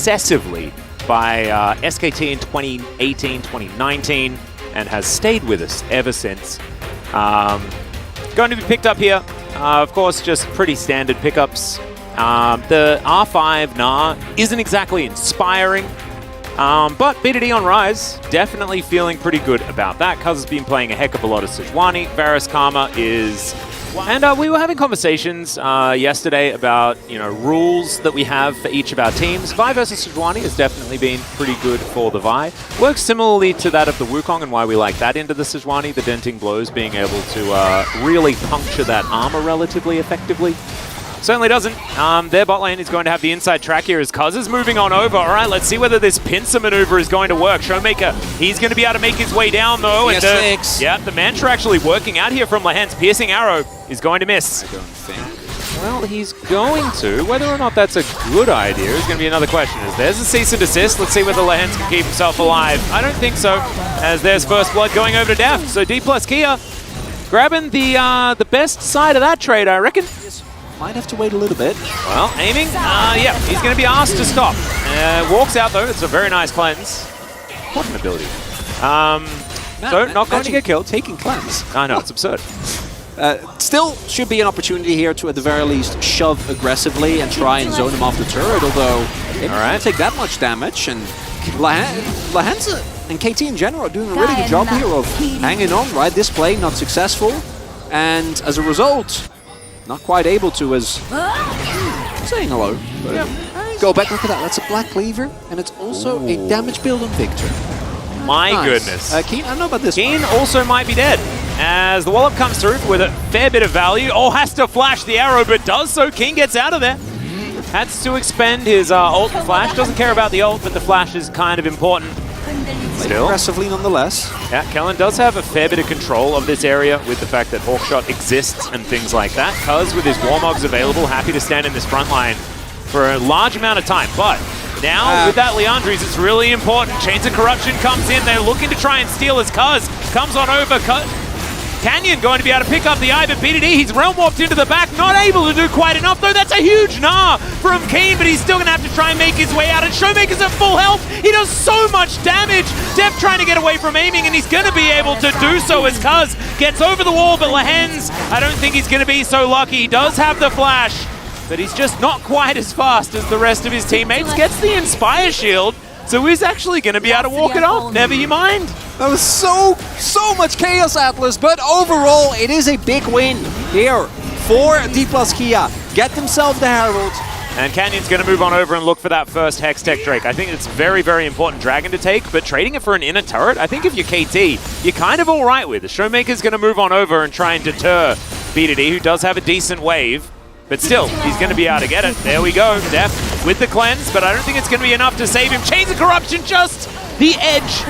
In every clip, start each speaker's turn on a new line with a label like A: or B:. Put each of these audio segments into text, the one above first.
A: excessively by SKT in 2018, 2019, and has stayed with us ever since. Going to be picked up here. Of course, just pretty standard pickups. The R5 Nah isn't exactly inspiring, but BDD on Rise, definitely feeling pretty good about that. Cuz has been playing a heck of a lot of Sejuani. Varus Karma is... And we were having conversations yesterday about, rules that we have for each of our teams. Vi versus Sejuani has definitely been pretty good for the Vi. Works similarly to that of the Wukong and why we like that into the Sejuani, the denting blows being able to really puncture that armor relatively effectively. Certainly doesn't. Their bot lane is going to have the inside track here as Cuz is moving on over. All right, let's see whether this pincer maneuver is going to work. Showmaker, he's going to be able to make his way down though. And yeah, the mantra actually working out here from Lahen's piercing arrow is going to miss.
B: I don't think.
A: Well, he's going to. Whether or not that's a good idea is going to be another question. As there's a cease and desist. Let's see whether Lahen's can keep himself alive. I don't think so, as there's first blood going over to Deft. So D plus Kia grabbing the best side of that trade, I reckon.
B: Might have to wait a little bit.
A: Well, aiming. Yeah, he's going to be asked to stop. Walks out, though. It's a very nice cleanse. What an ability. So, not going to get killed.
B: Taking cleanse.
A: I know, it's absurd.
B: Still should be an opportunity here to, at the very least, shove aggressively and try and zone him off the turret, although it won't take that much damage. And Lahen's and KT in general are doing a really good job here of hanging on, right? This play, not successful. And as a result... not quite able to, as saying hello. Go back, look at that. That's a black cleaver, and it's also a damage build on Victor.
A: My goodness.
B: Keen, I don't know about this.
A: Keen also might be dead, as the wallop comes through with a fair bit of value. Oh, has to flash the arrow, but does so. Keen gets out of there. Has to expend his ult and flash. Doesn't care about the ult, but the flash is kind of important. Still.
B: Aggressively nonetheless.
A: Yeah, Kellen does have a fair bit of control of this area with the fact that Hawkshot exists and things like that. Cuz with his Warmogs available, happy to stand in this front line for a large amount of time. But now with that Leandries, it's really important. Chains of Corruption comes in. They're looking to try and steal as Cuz comes on over. Canyon going to be able to pick up the eye, but BDD, he's realm warped into the back, not able to do quite enough, though. That's a huge nah from Keen, but he's still going to have to try and make his way out, and Showmaker's at full health. He does so much damage. Deft trying to get away from aiming, and he's going to be able to do so as Cuz gets over the wall, but Lahen's, I don't think he's going to be so lucky. He does have the flash, but he's just not quite as fast as the rest of his teammates. Gets the Inspire Shield, so he's actually going to be able to walk it off. Never you mind.
B: That was so much chaos, Atlas, but overall, it is a big win here for D plus Kia. Get themselves the Herald.
A: And Canyon's going to move on over and look for that first Hextech Drake. I think it's very, very important dragon to take, but trading it for an inner turret, I think if you're KT, you're kind of all right with. The Showmaker's going to move on over and try and deter BDD, who does have a decent wave. But still, he's going to be able to get it. There we go. Deft with the cleanse, but I don't think it's going to be enough to save him. Chains of Corruption, just the edge.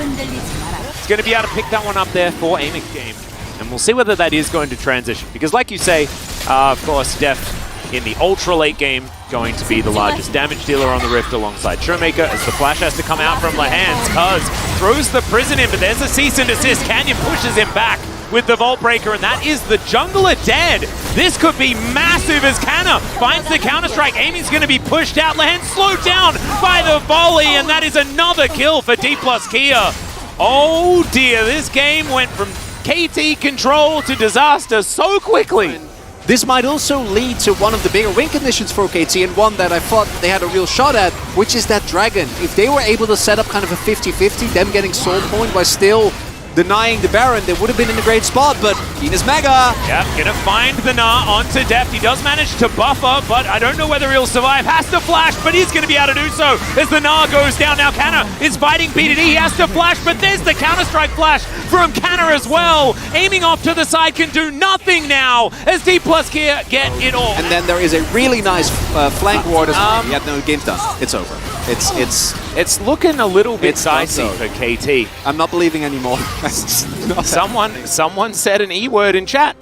A: He's going to be able to pick that one up there for aiming game. And we'll see whether that is going to transition. Because like you say, of course, Deft in the ultra late game going to be the largest damage dealer on the Rift alongside Showmaker as the flash has to come out from Lahen's. Cuz throws the prison in, but there's a cease and desist. Canyon pushes him back with the Vault Breaker, and that is the jungler dead. This could be massive as Canna finds the Counter-Strike. Amy's going to be pushed out. Lahen slowed down by the volley, and that is another kill for D plus Kia. Oh dear, this game went from KT control to disaster so quickly.
B: This might also lead to one of the bigger win conditions for KT, and one that I thought they had a real shot at, which is that Dragon. If they were able to set up kind of a 50-50, them getting soul point by still denying the Baron, they would have been in a great spot, but Venus Mega.
A: Yep, gonna find the Nah onto Deft. He does manage to buffer, but I don't know whether he'll survive. Has to flash, but he's gonna be able to do so as the Nah goes down. Now Canna is fighting BDD. He has to flash, but there's the Counter-Strike flash from Canna as well. Aiming off to the side can do nothing now as D plus Kia get it all.
B: And then there is a really nice flank ward as well. Yet no, game's done. It's over.
A: It's looking a little bit dicey for KT.
B: I'm not believing anymore.
A: Someone said an E word in chat.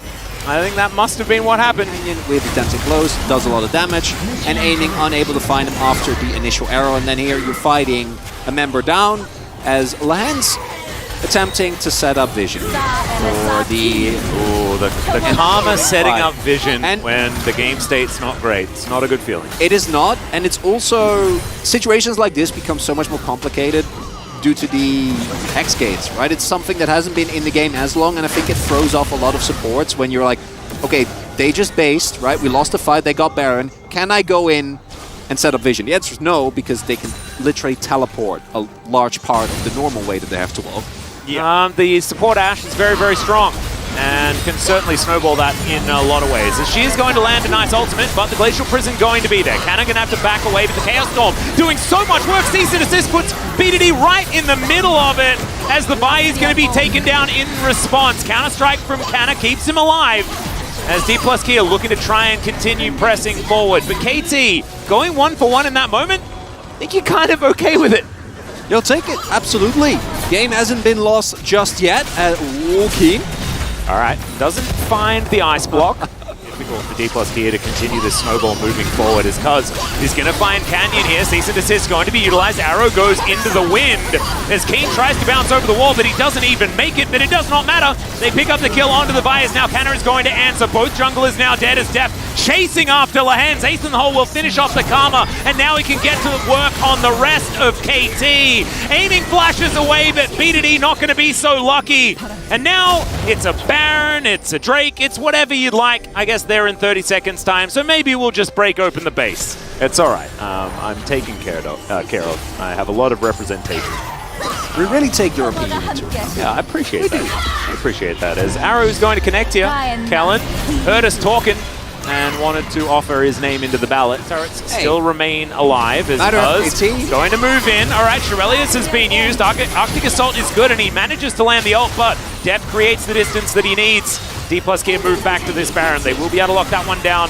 A: I think that must have been what happened.
B: With the dancing close, does a lot of damage, and aiming unable to find him after the initial arrow. And then here you're fighting a member down as Lahen's attempting to set up vision for the...
A: The Karma setting up vision
B: And-
A: when the game state's not great. It's not a good feeling.
B: It is not, and it's also... Situations like this become so much more complicated due to the Hex gates, right? It's something that hasn't been in the game as long, and I think it throws off a lot of supports when you're like, okay, they just based, right? We lost the fight, they got Baron. Can I go in and set up vision? The answer is no, because they can literally teleport a large part of the normal way that they have to walk.
A: Yeah. The support Ashe is very, very strong and can certainly snowball that in a lot of ways. As she is going to land a nice ultimate, but the Glacial Prison going to be there. Canna going to have to back away, but the Chaos Storm doing so much work. Cease and Assist puts BDD right in the middle of it as the Vi is going to be taken down in response. Counter-strike from Canna keeps him alive as D+ Kia looking to try and continue pressing forward. But KT going 1-for-1 in that moment, I think you're kind of okay with it.
B: You'll take it, absolutely. Game hasn't been lost just yet at Walking.
A: All right, doesn't find the ice block. Difficult for D+ Kia to continue this snowball moving forward as Cuz is going to find Canyon here. Cease and Desist going to be utilized. Arrow goes into the wind as Keen tries to bounce over the wall, but he doesn't even make it, but it does not matter. They pick up the kill onto the Bias. Now Canna is going to answer. Both junglers now dead as Def chasing after Lahens. Ace in the hole will finish off the Karma, and now he can get to work on the rest of KT. Aiming flashes away, but BDD not going to be so lucky. And now it's a Baron, it's a Drake, it's whatever you'd like. I guess they're in 30 seconds time, so maybe we'll just break open the base. It's all right. I'm taken care of. I have a lot of representation.
B: We really take your opinion into it.
A: Yeah, I appreciate that. I appreciate that. As Arrow is going to connect here, Callan heard us talking and wanted to offer his name into the ballot. Turrets still remain alive as Buzz going to move in. All right, Shirelius has been used. Arctic Assault is good, and he manages to land the ult, but Def creates the distance that he needs. D+ Kia move back to this Baron. They will be able to lock that one down.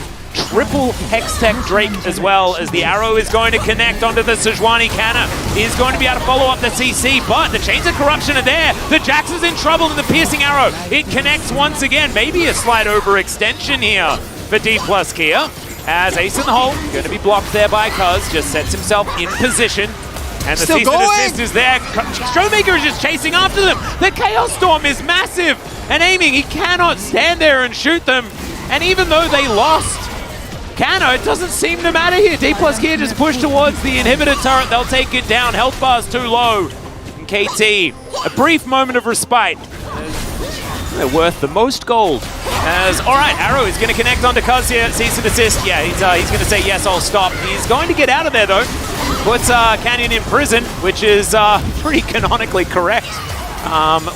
A: Triple Hextech Drake as well, as the Arrow is going to connect onto the Sejuani. Canna is going to be able to follow up the CC, but the Chains of Corruption are there. The Jax is in trouble in the Piercing Arrow. It connects once again. Maybe a slight overextension here for D+ Kia, as Ace in the hole, going to be blocked there by Cuz, just sets himself in position. And the Cease and Desist is there. Showmaker is just chasing after them. The Chaos Storm is massive and aiming. He cannot stand there and shoot them. And even though they lost, Canna, it doesn't seem to matter here. D+ Kia just push towards the inhibitor turret. They'll take it down. Health bar's too low. And KT, a brief moment of respite. They're worth the most gold. As, all right, Arrow is going to connect onto Cuz here. Cease and Desist. Yeah, he's going to say, yes, I'll stop. He's going to get out of there, though. Puts Canyon in prison, which is pretty canonically correct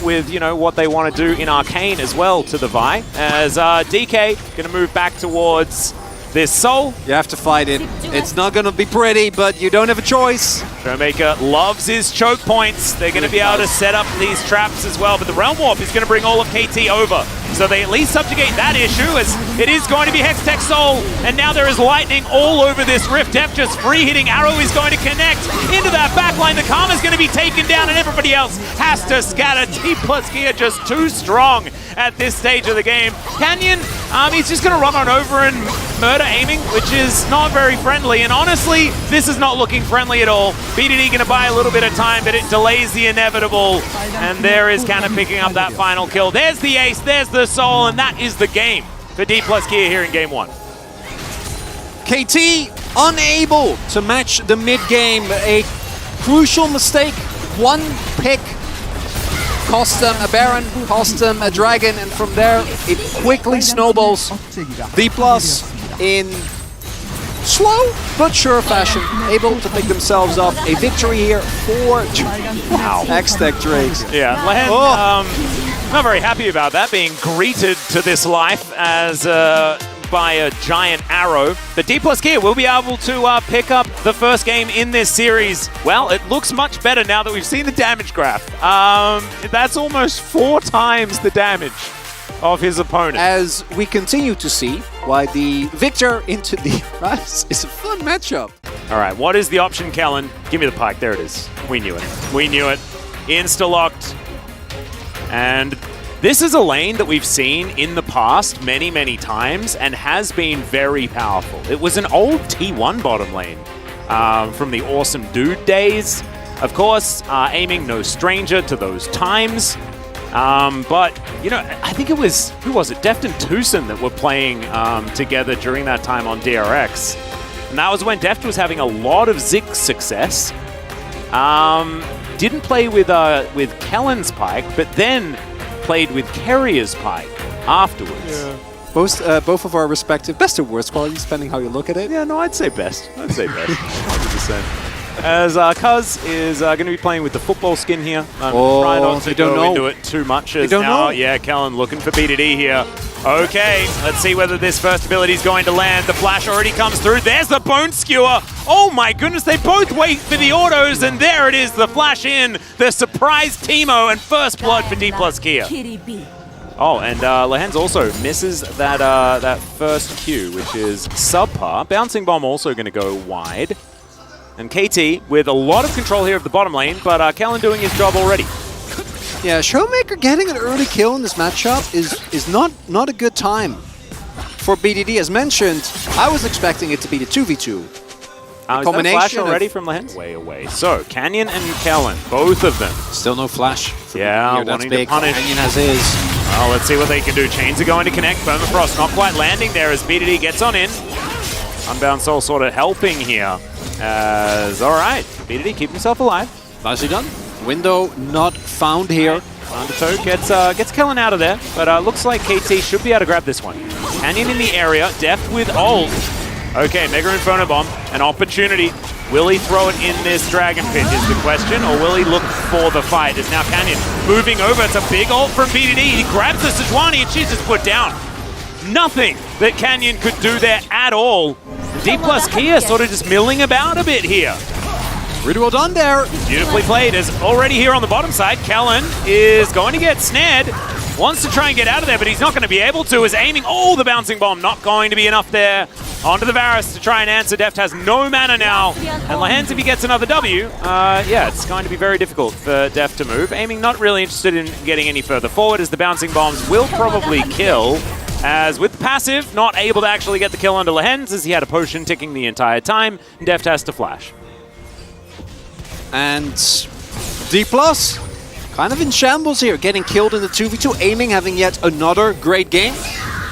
A: with, you know, what they want to do in Arcane as well to the Vi. As DK going to move back towards this Soul.
B: You have to fight it. It's not going to be pretty, but you don't have a choice.
A: Showmaker loves his choke points. They're going to be able to set up these traps as well, but the Realm Warp is going to bring all of KT over. So they at least subjugate that issue, as it is going to be Hextech Soul, and now there is lightning all over this Rift. Def just free hitting. Arrow is going to connect into that backline. The Karma is going to be taken down, and everybody else has to scatter. D+ Kia just too strong at this stage of the game. Canyon, he's just going to run on over and murder aiming, which is not very friendly, and honestly, this is not looking friendly at all. BDD going to buy a little bit of time, but it delays the inevitable, and there is Canna picking up that final kill. There's the ace, there's the Soul, and that is the game for D+ Kia here in game one.
B: KT unable to match the mid-game. A crucial mistake. One pick cost them a Baron, cost them a Dragon, and from there it quickly snowballs. D+ in slow but sure fashion, able to pick themselves up a victory here for Hextech Drakes.
A: Yeah, Lehen, not very happy about that, being greeted to this life as by a giant arrow. But D+ Kia will be able to pick up the first game in this series. Well, it looks much better now that we've seen the damage graph. That's almost 4 times the damage of his opponent.
B: As we continue to see why the victor into the Rise is a fun matchup.
A: All right, what is the option, Kellen? Give me the pike. There it is. We knew it. We knew it. Insta-locked. And this is a lane that we've seen in the past many, many times and has been very powerful. It was an old T1 bottom lane from the Awesome Dude days. Of course, aiming no stranger to those times. But, you know, I think it was, who was it? Deft and Tucson that were playing together during that time on DRX. And that was when Deft was having a lot of Ziggs success. Didn't play with Kellen's Pike, but then played with Carrier's Pike afterwards.
B: Yeah. Both of our respective best or worst qualities, depending how you look at it.
A: Yeah, no, I'd say best. 100%. As Cuz is going to be playing with the football skin here. Try not to go into it too much. As now, yeah, Kellen looking for BDD here. Okay, let's see whether this first ability is going to land. The flash already comes through. There's the Bone Skewer. Oh my goodness, they both wait for the autos, and there it is, the flash in. The surprise Teemo and first blood for D plus Kia. Oh, and Lehens also misses that first Q, which is subpar. Bouncing Bomb also going to go wide. And KT with a lot of control here of the bottom lane, but Kellen doing his job already.
B: Yeah, Showmaker getting an early kill in this matchup is not a good time for BDD. As mentioned, I was expecting it to be the 2v2.
A: Combination flash already from Lehens? Way away. So, Canyon and Kellen, both of them.
B: Still no flash.
A: Yeah, wanting to punish.
B: Canyon has his.
A: Well, let's see what they can do. Chains are going to connect. Permafrost not quite landing there as BDD gets on in. Unbound Soul sort of helping here. Alright, BDD keep himself alive.
B: Nicely done. Window not found here.
A: Undertow gets Kellen out of there, but looks like KT should be able to grab this one. Canyon in the area, Deft with ult. Okay, Mega Inferno Bomb, an opportunity. Will he throw it in this Dragon Pit is the question, or will he look for the fight? As now Canyon moving over, it's a big ult from BDD. He grabs the Sejuani and she's just put down. Nothing that Canyon could do there at all. D plus Kia sort of just milling about a bit here.
B: Really well done there.
A: Beautifully played. As already here on the bottom side, Kellen is going to get snared. Wants to try and get out of there, but he's not going to be able to. Is aiming. Oh, the bouncing bomb not going to be enough there. Onto the Varus to try and answer. Deft has no mana now. And Lehens, if he gets another W, yeah, it's going to be very difficult for Deft to move. Aiming not really interested in getting any further forward as the bouncing bombs will probably kill. As with the passive, not able to actually get the kill onto Lehens as he had a potion ticking the entire time. Deft has to flash.
B: And D+, kind of in shambles here, getting killed in the 2v2. Aiming, having yet another great game.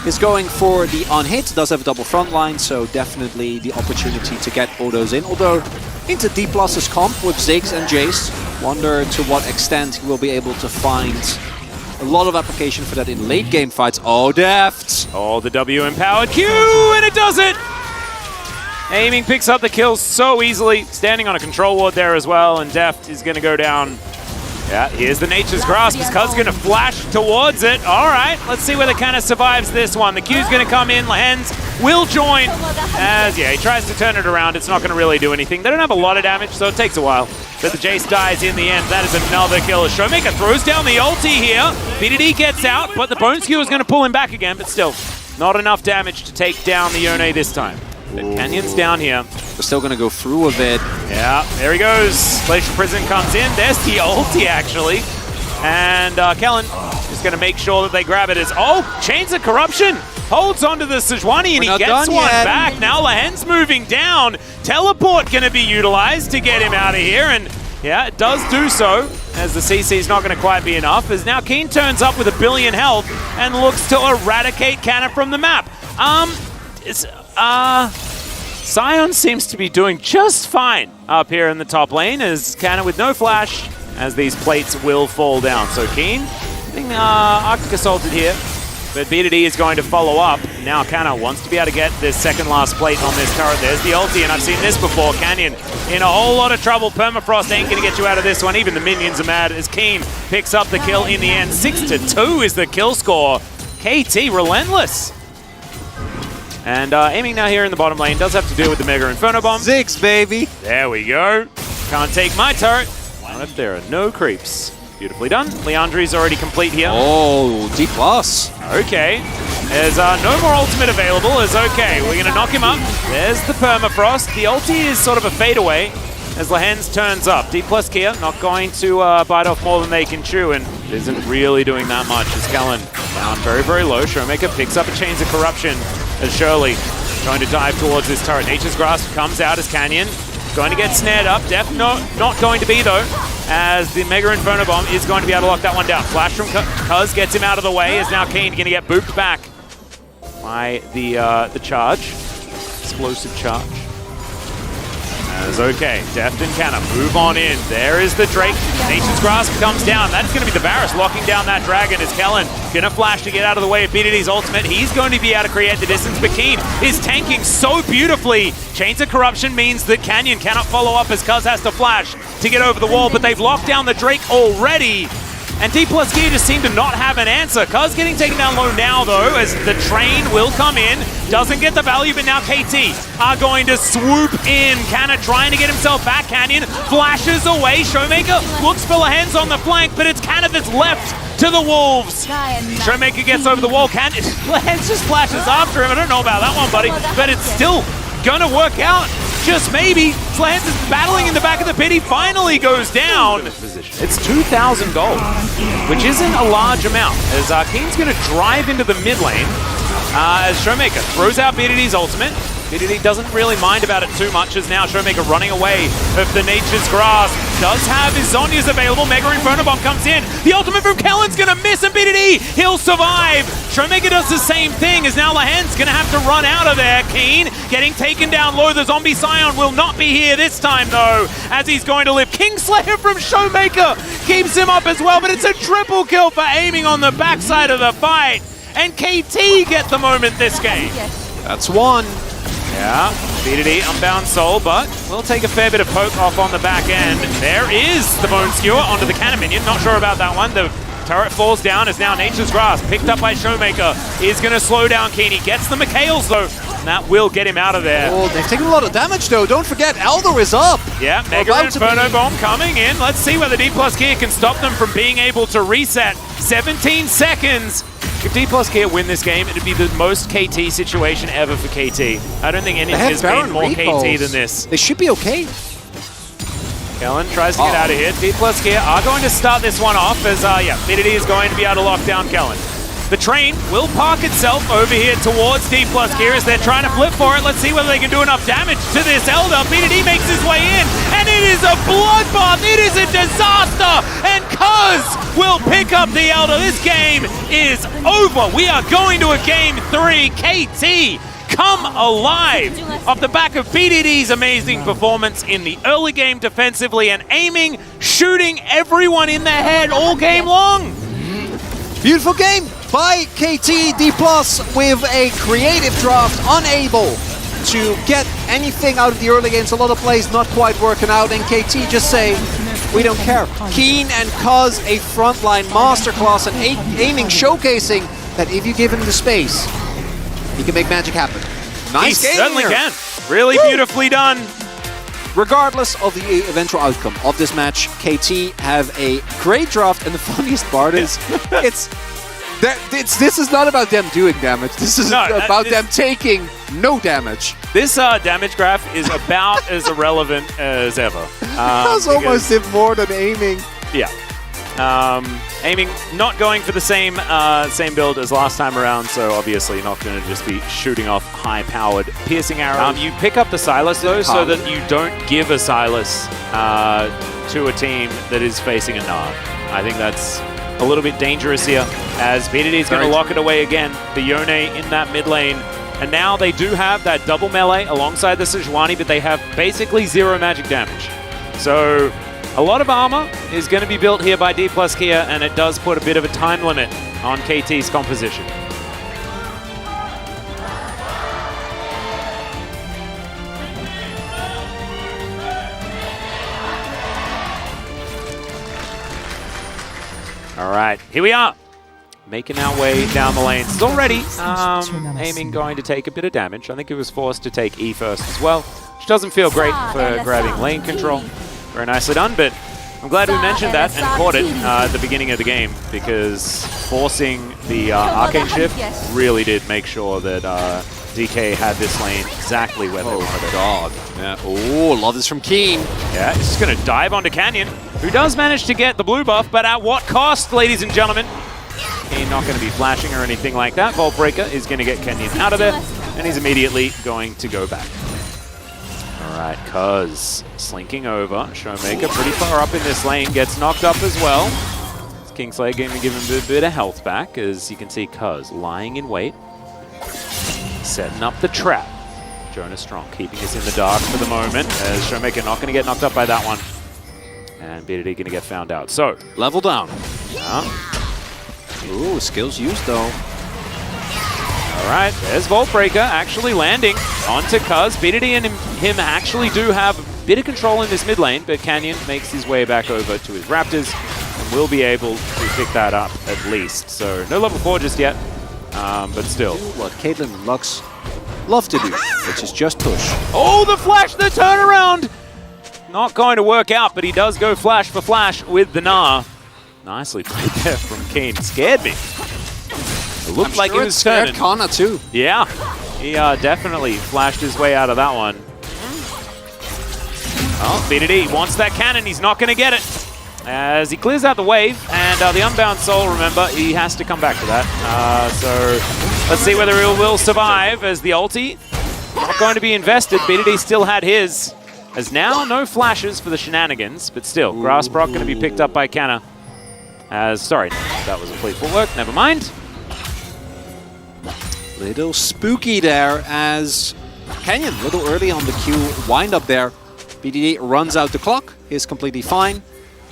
B: Is going for the on-hit, does have a double front line, so definitely the opportunity to get autos in. Although, into D+'s comp with Ziggs and Jace, wonder to what extent he will be able to find a lot of application for that in late game fights. Oh, Deft!
A: Oh, the W empowered Q, and it does it! Aiming picks up the kills so easily, standing on a control ward there as well, and Deft is going to go down. Yeah, here's the Nature's Grasp. Is Cuz going to flash towards it? All right, let's see whether Canna survives this one. The Q's going to come in. Lehens will join as, yeah, he tries to turn it around. It's not going to really do anything. They don't have a lot of damage, so it takes a while. But the Jace dies in the end. That is another kill. Showmaker throws down the ulti here. BDD gets out, but the Bone Skewer is going to pull him back again, but still not enough damage to take down the Yone this time. But Canyon's down here.
B: We're still going to go through a bit.
A: Yeah, there he goes. Glacial Prison comes in. There's the ulti, actually. And Kellen is going to make sure that they grab it as... Oh, Chains of Corruption holds onto the Sejuani, and he gets one back. Now Lehen's moving down. Teleport going to be utilized to get him out of here. And yeah, it does do so, as the CC's not going to quite be enough. As now Keen turns up with 1 billion health and looks to eradicate Canna from the map. Sion seems to be doing just fine up here in the top lane, as Canna with no flash, as these plates will fall down. So Keen getting Arctic Assaulted here, but BDD is going to follow up. Now Canna wants to be able to get this second last plate on this turret. There's the ulti, and I've seen this before. Canyon in a whole lot of trouble. Permafrost ain't going to get you out of this one. Even the minions are mad as Keen picks up the kill in the end. 6-2 is the kill score. KT relentless. And aiming now here in the bottom lane does have to deal with the Mega Inferno Bomb.
B: Ziggs, baby.
A: There we go. Can't take my turret. Not if there are no creeps. Beautifully done. Leandri's already complete here.
B: Oh, D+.
A: Okay. There's no more ultimate available. Is okay. We're going to knock him up. There's the Permafrost. The ulti is sort of a fadeaway as Lehens turns up. D+ Kia not going to bite off more than they can chew, and isn't really doing that much as Kellen down very, very low. Showmaker picks up a Chains of Corruption as Shirley going to dive towards this turret. Nature's Grasp comes out as Canyon Going to get snared up. Def not going to be, though, as the Mega Inferno Bomb is going to be able to lock that one down. Flash from Cuz gets him out of the way, is now Keen going to get booped back by the charge. Explosive charge. As okay, Deft and Canna move on in. There is the Drake. Nature's Grasp comes down. That's going to be the Varus locking down that dragon. Is Kellen going to flash to get out of the way of BDD's ultimate? He's going to be able to create the distance, but Keen is tanking so beautifully. Chains of Corruption means that Canyon cannot follow up as Cuz has to flash to get over the wall, but they've locked down the Drake already. And D+ Gear just seem to not have an answer. Cuz getting taken down low now, though, as the train will come in. Doesn't get the value, but now KT are going to swoop in. Canna trying to get himself back. Canyon flashes away. Showmaker looks for Lahens on the flank, but it's Canna that's left to the Wolves. Showmaker gets over the wall. Lahens just flashes after him. I don't know about that one, buddy, but it's still going to work out. Just maybe. Lahens is battling in the back of the pit. He finally goes down. It's 2,000 gold, which isn't a large amount, as Keen's going to drive into the mid lane as Showmaker throws out BDD's ultimate. BDD doesn't really mind about it too much, as now Showmaker running away of the Nature's Grasp. Does have his Zhonya's available. Mega Inferno Bomb comes in. The ultimate from Kellen's going to miss, and BDD, he'll survive. Showmaker does the same thing, as now Lahens going to have to run out of there. Keen getting taken down low. The Zombie Scion will not be here this time, though, as he's going to live. Kingslayer from Showmaker keeps him up as well, but it's a triple kill for aiming on the backside of the fight. And KT get the moment this game.
B: That's one.
A: Yeah, BDD, Unbound Soul, but we'll take a fair bit of poke off on the back end. There is the Bone Skewer onto the Cannon Minion. Not sure about that one. The turret falls down as now Nature's Grasp, picked up by Showmaker, is going to slow down Keen. He gets the Mikhails, though, and that will get him out of there.
B: Oh, they've taken a lot of damage, though. Don't forget, Elder is up.
A: Yeah, Mega Inferno Bomb coming in. Let's see whether D+ Gear can stop them from being able to reset. 17 seconds. If D+ Gear win this game, it'd be the most KT situation ever for KT. I don't think anything has been more KT than this.
B: They should be okay.
A: Kellen tries to get out of here. D+ Gear are going to start this one off as, BDD is going to be able to lock down Kellen. The train will park itself over here towards D+ Gear as they're trying to flip for it. Let's see whether they can do enough damage to this Elder. BDD makes his way in, and it is a bloodbath. It is a disaster, and Cuz will pick up the Elder. This game is over. We are going to a game 3. KT come alive off the back of BDD's amazing performance in the early game defensively and aiming, shooting everyone in the head all game long.
B: Beautiful game by KT. D+ with a creative draft, unable to get anything out of the early games. A lot of plays not quite working out, and KT just say, we don't care. Keen and Cuz, a frontline masterclass and aiming, showcasing that if you give him the space, he can make magic happen. Nice game.
A: He certainly can. Really beautifully done.
B: Regardless of the eventual outcome of this match, KT have a great draft, and the funniest part is, this is not about them doing damage. This is about them taking no damage.
A: This damage graph is about as irrelevant as ever.
B: That's almost did more than aiming.
A: Yeah. Aiming, not going for the same build as last time around, so obviously not going to just be shooting off high-powered piercing arrows. You pick up the Silas, though, so that you don't give a Silas to a team that is facing a Nard. I think that's a little bit dangerous here, as BDD is going to lock it away again. The Yone in that mid lane, and now they do have that double melee alongside the Sejuani, but they have basically 0 magic damage. So a lot of armor is going to be built here by D+ Gear, and it does put a bit of a time limit on KT's composition. All right, here we are, making our way down the lanes. It's already aiming going to take a bit of damage. I think it was forced to take E first as well, which doesn't feel great for grabbing lane control. Very nicely done, but I'm glad we mentioned that and caught it at the beginning of the game, because forcing the Arcane Shift really did make sure that DK had this lane exactly where they wanted it.
B: God. Yeah. Oh, love this from Keen.
A: Yeah, he's just going to dive onto Canyon, who does manage to get the blue buff, but at what cost, ladies and gentlemen? Keen not going to be flashing or anything like that. Vault Breaker is going to get Canyon out of there, and he's immediately going to go back.
B: All
A: Alright, Cuz slinking over. Showmaker pretty far up in this lane, gets knocked up as well. Kingslayer going to give him a bit of health back, as you can see Cuz lying in wait. Setting up the trap. Jonah Strong keeping us in the dark for the moment, as Showmaker not going to get knocked up by that one. And BDD going to get found out. So,
B: level down.
A: yeah.
B: Ooh, skills used though.
A: Alright, there's Voltbreaker actually landing onto Cuz. BDD and him actually do have a bit of control in this mid lane, but Canyon makes his way back over to his Raptors and will be able to pick that up at least. So no level 4 just yet, but still.
B: What Caitlyn and Lux love to do, which is just push.
A: Oh, the flash, the turnaround! Not going to work out, but he does go flash for flash with the Gnar. Nicely played there from Keen. Scared me. It looked like he was turning.
B: Kana too.
A: Yeah, he definitely flashed his way out of that one. Oh, BDD wants that cannon. He's not going to get it. As he clears out the wave, and the Unbound Soul, remember, he has to come back to that. So let's see whether he will survive, as the ulti not going to be invested. BDD still had his. As now, no flashes for the shenanigans, but still, Grassbrock going to be picked up by Canna. Sorry, that was a fleet footwork, never mind.
B: Little spooky there as Canyon, a little early on the Q wind up there. BDD runs out the clock, is completely fine.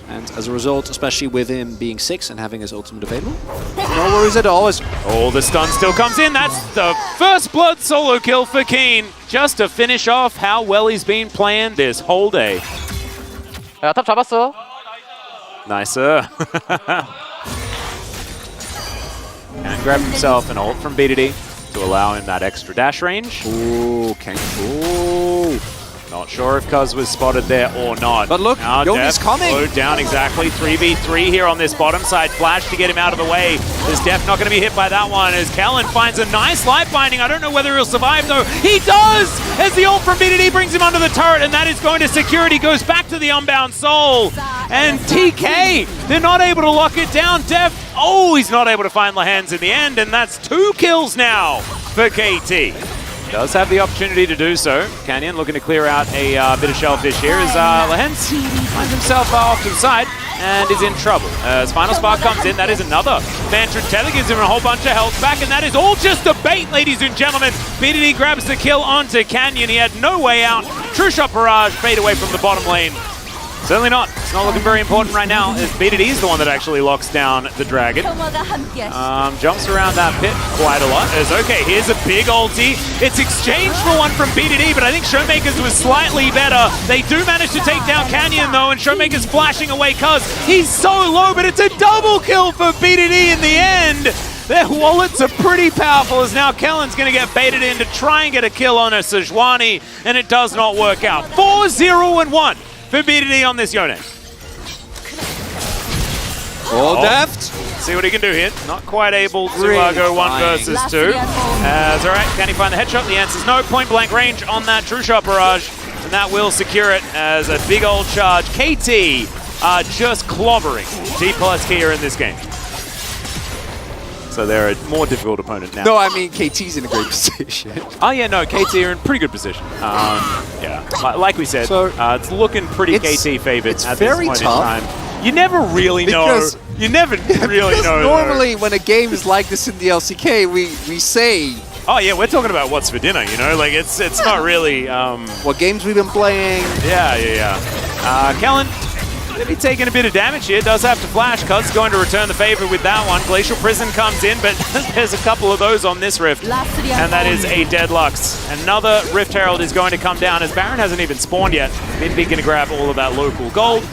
B: And as a result, especially with him being 6 and having his ultimate available, no worries at all.
A: Oh, the stun still comes in. That's the first blood solo kill for Keen. Just to finish off how well he's been playing this whole day.
C: 야, 탑 잡았어.
A: Nicer. And grab himself an ult from BDD to allow him that extra dash range.
B: Ooh, Ooh.
A: Not sure if Cuz was spotted there or not.
B: But look,
A: now
B: Yomi's coming.
A: Slowed down exactly. 3v3 here on this bottom side. Flash to get him out of the way. Is Def not going to be hit by that one as Kellen finds a nice life binding. I don't know whether he'll survive though. He does! As the ult from BDD brings him under the turret, and that is going to security. Goes back to the Unbound Soul. And TK, they're not able to lock it down. Def, oh, he's not able to find Lahens in the end, and that's 2 kills now for KT. Does have the opportunity to do so. Canyon looking to clear out a bit of shellfish here as Lahens finds himself off to the side and is in trouble. As Final Spark comes in, that is another Mantron Tether, gives him a whole bunch of health back, and that is all just a bait, ladies and gentlemen. BDD grabs the kill onto Canyon. He had no way out. True Shot Barrage fade away from the bottom lane. Certainly not. It's not looking very important right now, as BDD is the one that actually locks down the dragon. Jumps around that pit quite a lot. As okay, here's a big ulti. It's exchanged for one from BDD, but I think Showmaker's was slightly better. They do manage to take down Canyon though, and Showmaker's flashing away Cuz he's so low, but it's a double kill for BDD in the end. Their wallets are pretty powerful, as now Kellen's going to get baited in to try and get a kill on a Sejuani, and it does not work out. 4-0-1. For BDD on this Yone.
B: All deft.
A: See what he can do here. Not quite able to go 1 versus 2. As alright, can he find the headshot? The answer is no. Point blank range on that True Shot Barrage, and that will secure it as a big old charge. KT are just clobbering D+ here in this game. So they're a more difficult opponent now.
B: No, I mean, KT's in a great position.
A: Oh yeah, no, KT are in pretty good position. Yeah, like we said,
B: so
A: it's looking pretty KT favored at this point
B: tough.
A: in time. You never really know. You never really know.
B: Normally, when a game is like this in the LCK, we say,
A: oh yeah, we're talking about what's for dinner. You know, like it's not really.
B: What games we've been playing.
A: Yeah. Kellen. Going to be taking a bit of damage here. Does have to flash. Cuz going to return the favor with that one. Glacial Prison comes in, but there's a couple of those on this Rift. And that is a dead Lux. Another Rift Herald is going to come down as Baron hasn't even spawned yet. Minby going to grab all of that local gold.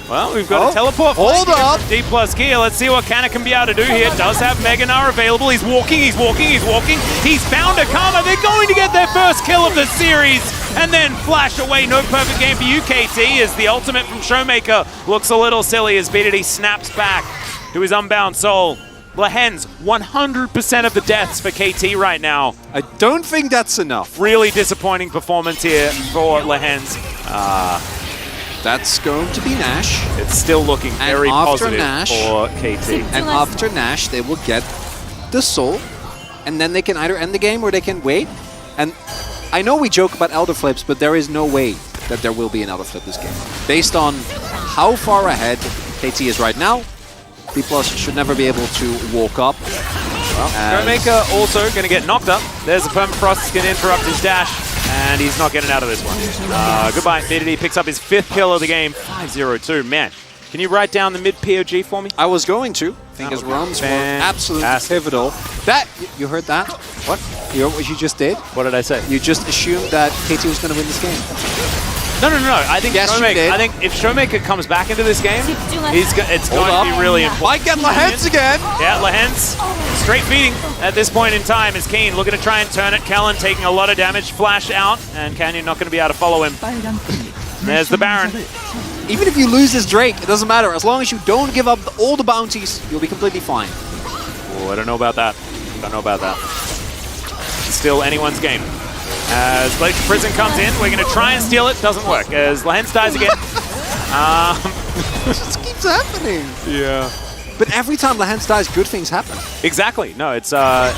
A: Well, we've got a teleport.
B: Hold up.
A: D+ gear. Let's see what Canna can be able to do here. Does have Mega Gnar available. He's walking. He's found a Karma. They're going to get their first kill of the series and then flash away. No perfect game for UKT as the ultimate from Showmaker looks a little silly as BDD snaps back to his Unbound Soul. Lahens, 100% of the deaths for KT right now.
B: I don't think that's enough.
A: Really disappointing performance here for Lahens.
B: That's going to be Nash.
A: It's still looking very positive for KT.
B: And after Nash, they will get the soul, and then they can either end the game or they can wait. And I know we joke about elder flips, but there is no way that there will be an elder flip this game. Based on how far ahead KT is right now, B+ should never be able to walk up.
A: Well, Showmaker also going to get knocked up. There's a permafrost that's going to interrupt his dash, and he's not getting out of this one. Goodbye. BDD picks up his 5th kill of the game, 5-0-2. Man, can you write down the mid POG for me?
B: I was going to. I think his runs were absolutely pivotal. That, you heard that? What? You heard what you just did?
A: What did I say?
B: You just assumed that KT was going to win this game.
A: No. I think if Showmaker comes back into this game, it's going to be really important.
B: Might get Lahens again.
A: Yeah, Lahens straight feeding at this point in time is Keen looking to try and turn it. Kellen taking a lot of damage. Flash out, and Canyon not going to be able to follow him. And there's the Baron.
B: Even if you lose this Drake, it doesn't matter. As long as you don't give up all the bounties, you'll be completely fine.
A: Oh, I don't know about that. It's still anyone's game. As Glacier Prison comes in, we're going to try and steal it. Doesn't work. As Lahens dies again.
B: This just keeps happening.
A: Yeah.
B: But every time Lahens dies, good things happen.
A: Exactly. No, it's how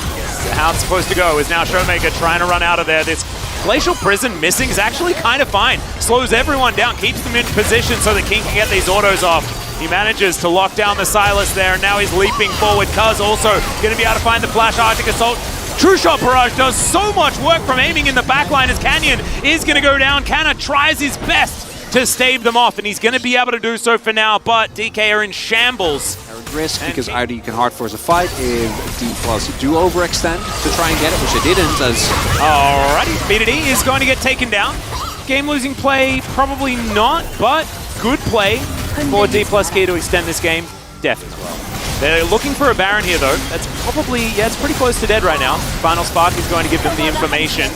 A: it's supposed to go. Is now Showmaker trying to run out of there. This Glacial Prison missing is actually kind of fine. Slows everyone down, keeps them in position so that King can get these autos off. He manages to lock down the Silas there, and now he's leaping forward. Cuz also going to be able to find the Flash Arctic Assault. True Shot Barrage does so much work from aiming in the backline as Canyon is going to go down. Canna tries his best to stave them off, and he's going to be able to do so for now, but DK are in shambles.
B: They're at risk because either you can hard force a fight if D+ do overextend to try and get it, which they didn't.
A: Alrighty, BDD is going to get taken down. Game-losing play, probably not, but good play for D+ Key to extend this game. Def as well. They're looking for a Baron here, though. That's probably, yeah, it's pretty close to dead right now. Final Spark is going to give them the information.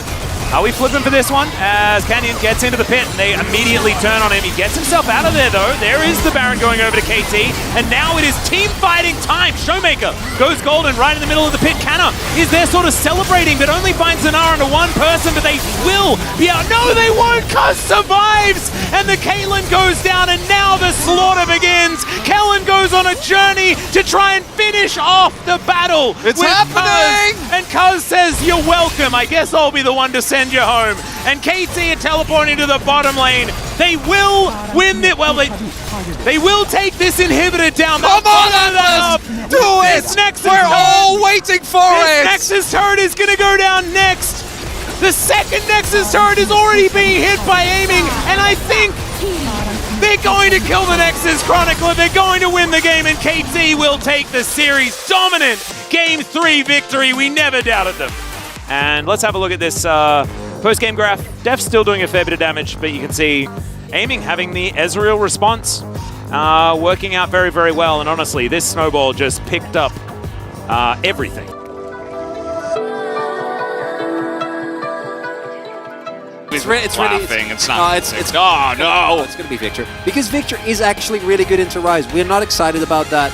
A: Are we flipping for this one? As Canyon gets into the pit, and they immediately turn on him. He gets himself out of there, though. There is the Baron going over to KT, and now it is team fighting time. Showmaker goes golden right in the middle of the pit. Canna is there sort of celebrating, but only finds Zanara under one person, but they will be out. No, they won't. Cuz survives, and the Caitlyn goes down, and now the slaughter begins. Kellen goes on a journey to try and finish off the battle.
B: It's happening!
A: Cuz. And Cuz says, "You're welcome. I guess I'll be the one to send you home." And KT are teleporting to the bottom lane. They will win it. Well, they will take this inhibitor down.
B: Come on, Atlas! Do it! We're all waiting for it!
A: Nexus turret is going to go down next. The second Nexus turret is already being hit by aiming, and I think they're going to kill the Nexus Chronicler. They're going to win the game, and KT will take the series dominant Game 3 victory. We never doubted them. And let's have a look at this post-game graph. Def's still doing a fair bit of damage, but you can see aiming having the Ezreal response working out very, very well. And honestly, this snowball just picked up everything.
D: It's really it's not.
B: It's going to be Victor because Victor is actually really good into Rise. We're not excited about that.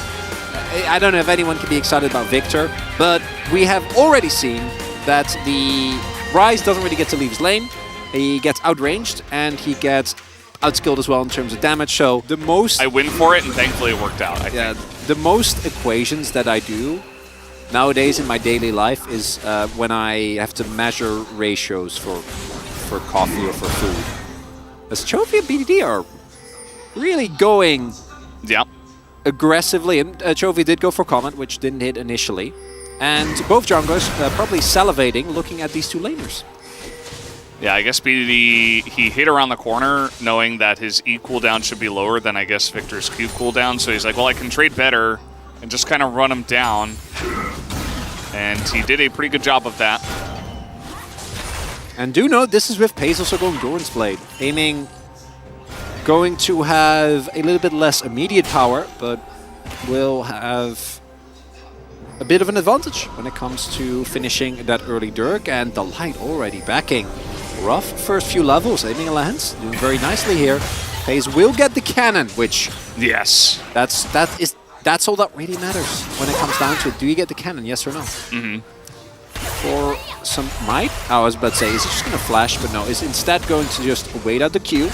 B: I don't know if anyone can be excited about Victor, but we have already seen that the Rise doesn't really get to leave his lane. He gets outranged and he gets outskilled as well in terms of damage. So the most
D: I win for it, and thankfully it worked out. I think.
B: The most equations that I do nowadays in my daily life is when I have to measure ratios for coffee or for food. As Chovy and BDD are really going aggressively, and Chovy did go for comment, which didn't hit initially. And both junglers probably salivating looking at these two laners.
D: Yeah, I guess BDD, he hit around the corner knowing that his E cooldown should be lower than, I guess, Victor's Q cooldown. So he's like, well, I can trade better and just kind of run him down. And he did a pretty good job of that.
B: And do note, this is with Pace also going Doran's Blade. Aiming going to have a little bit less immediate power, but will have a bit of an advantage when it comes to finishing that early Dirk. And the Light already backing. Rough first few levels, aiming Alliance, doing very nicely here. Pace will get the cannon, which that's all that really matters when it comes down to it. Do you get the cannon, yes or no? For some might, I was about to say, is he just going to flash? But no, is instead going to just wait out the Q.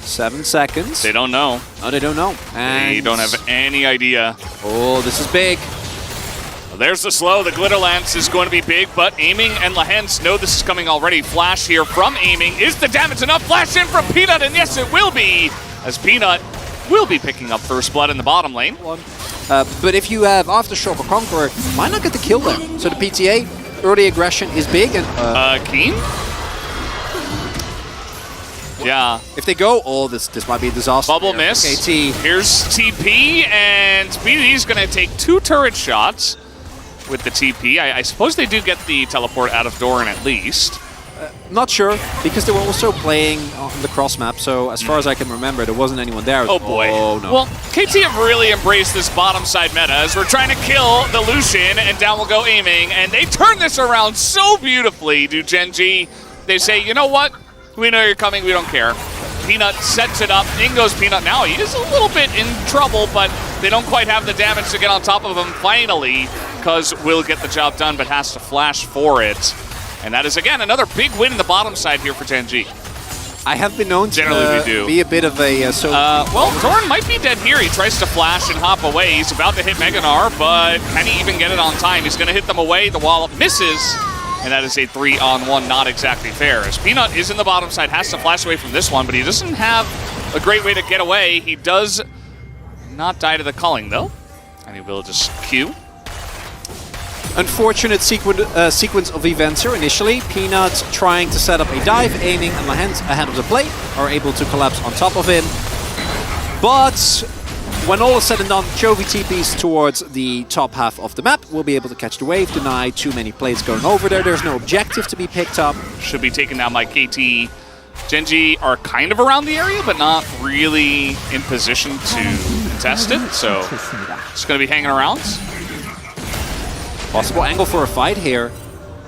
B: 7 seconds.
D: They don't know.
B: No, they don't know. And
D: they don't have any idea.
B: oh, this is big.
D: There's the slow. The Glitter Lance is going to be big, but Aiming and Lahens know this is coming already. Flash here from Aiming. Is the damage enough? Flash in from Peanut, and yes, it will be, as Peanut will be picking up first blood in the bottom lane.
B: But if you have Aftershock or Conqueror, might not get the kill there. So the PTA, early aggression is big. And
D: Keen? Yeah.
B: if they go, oh, this might be a disaster.
D: Bubble
B: there.
D: miss.
B: KT.
D: Here's TP, and BDD's going to take 2 turret shots with the TP. I suppose they do get the teleport out of Doran at least.
B: Not sure, because they were also playing on the cross map, so as far as I can remember, there wasn't anyone there.
D: Oh boy.
B: Oh, no.
D: Well, KT have really embraced this bottom side meta as we're trying to kill the Lucian, and down will go Aiming, and they turn this around so beautifully, do Genji. They say, you know what? We know you're coming, we don't care. Peanut sets it up, in goes Peanut. Now he is a little bit in trouble, but they don't quite have the damage to get on top of him finally, because will get the job done, but has to flash for it. And that is, again, another big win in the bottom side here for Genji.
B: I have been known to
D: Generally we do.
B: be a bit of a...
D: well, Doran might be dead here. He tries to flash and hop away. He's about to hit Meganar, but can he even get it on time? He's going to hit them away. The wall misses, and that is a 3-on-1, not exactly fair. As Peanut is in the bottom side, has to flash away from this one, but he doesn't have a great way to get away. He does not die to the culling, though, and he will just Q.
B: Unfortunate sequence of events here initially. Peanut trying to set up a dive, Aiming, and Lahens ahead of the plate are able to collapse on top of him. But when all is said and done, Chovy TPs towards the top half of the map. We'll be able to catch the wave, deny too many plates going over there. There's no objective to be picked up.
D: Should be taken down by KT. Genji are kind of around the area, but not really in position to contest it, so it's going to be hanging around.
B: Possible angle for a fight here,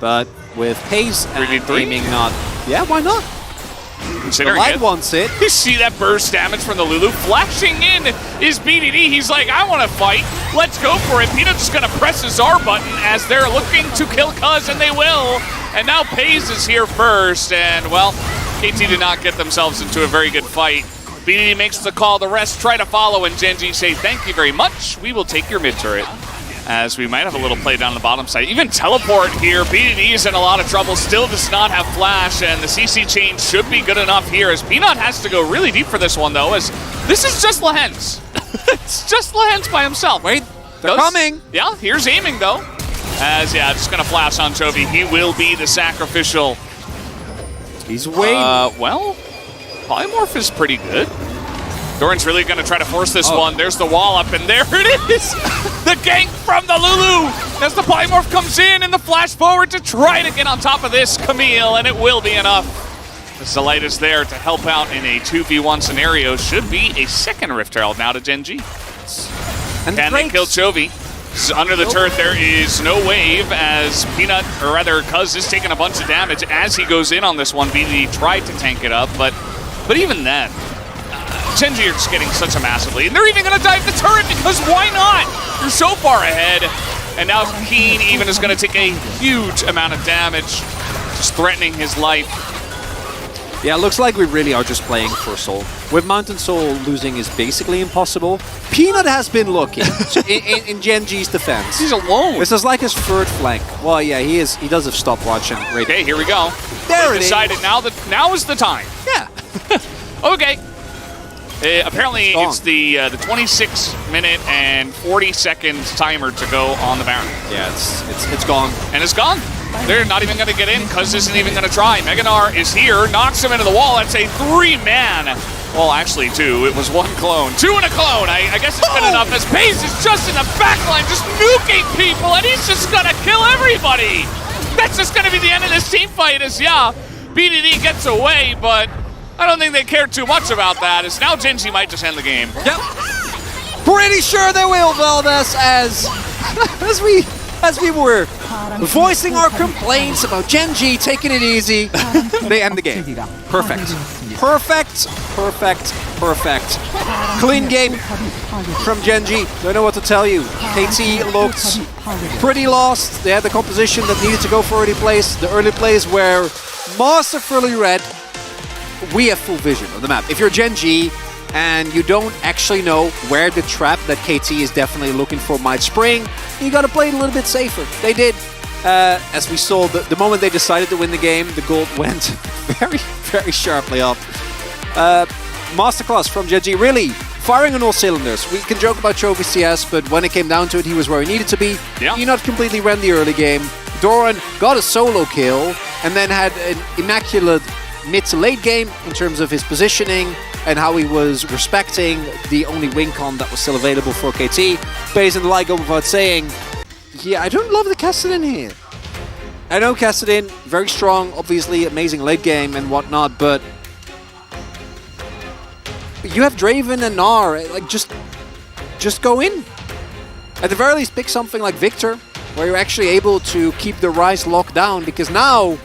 B: but with Pace and Aiming not... Yeah, why not? The line wants it.
D: You see that burst damage from the Lulu? Flashing in is BDD. He's like, I want to fight. Let's go for it. Peanut's just going to press his R button as they're looking to kill Cuz, and they will. And now Pace is here first, and, well, KT did not get themselves into a very good fight. BDD makes the call. The rest try to follow, and Genji say, thank you very much. We will take your mid turret. As we might have a little play down the bottom side. Even teleport here, BDD is in a lot of trouble, still does not have flash, and the CC chain should be good enough here, as Peanut has to go really deep for this one, though, as this is just Lahens. It's just Lahens by himself.
B: Wait, they're coming.
D: Yeah, here's Aiming, though. As, yeah, just going to flash on Chovy. He will be the sacrificial.
B: He's waiting.
D: Well, Polymorph is pretty good. Doran's really going to try to force this one. There's the wall up, and there it is! The gank from the Lulu! As the Polymorph comes in, and the flash forward to try to get on top of this Camille, and it will be enough. The Zelight is there to help out in a 2v1 scenario. Should be a second Rift Herald now to Genji.
B: And
D: can they kill Chovy? Under the turret, there is no wave, as Peanut, or rather, Cuz is taking a bunch of damage as he goes in on this one. BDD tried to tank it up, but even then, Genji are just getting such a massive lead. And they're even going to dive the turret because why not? You're so far ahead. And now Keen even is going to take a huge amount of damage, just threatening his life.
B: Yeah, it looks like we really are just playing for Soul. With Mountain Soul, losing is basically impossible. Peanut has been looking in Genji's defense.
D: He's alone.
B: This is like his third flank. Well, yeah, he is. He does have stopwatch and right.
D: Okay, here we go.
B: There
D: they
B: it
D: decided
B: is.
D: now is the time.
B: Yeah.
D: Okay. Apparently, it's the 26-minute and 40-second timer to go on the Baron.
B: Yeah, it's gone.
D: And it's gone. They're not even going to get in. Cuz isn't even going to try. Meganar is here, knocks him into the wall. That's a 3-man. Well, actually 2. It was 1 clone. 2 and a clone. I guess it's good enough as Pace is just in the backline, just nuking people, and he's just going to kill everybody. That's just going to be the end of this team fight as, yeah, BDD gets away, but I don't think they care too much about that, as now Genji might just end the game.
B: Yep. Pretty sure they will, Valdez, as we were voicing our complaints about Genji taking it easy. They end the game. Perfect. Perfect. Perfect. Perfect. Clean game from Genji. Don't know what to tell you. KT looked pretty lost. They had the composition that needed to go for early plays. The early plays were masterfully read. We have full vision of the map. If you're Genji, and you don't actually know where the trap that KT is definitely looking for might spring, you got to play it a little bit safer. They did. As we saw, the moment they decided to win the game, the gold went very, very sharply up. Masterclass from Genji, really firing on all cylinders. We can joke about Chovy CS, but when it came down to it, he was where he needed to be.
D: Yeah.
B: He not completely ran the early game. Doran got a solo kill, and then had an immaculate mid to late game in terms of his positioning and how he was respecting the only win con that was still available for KT. Pays in the light go without saying, yeah, I don't love the Kassadin here. I know Kassadin, very strong, obviously amazing late game and whatnot, but you have Draven and Gnar, like just go in. At the very least, pick something like Victor, where you're actually able to keep the Ryze locked down, because now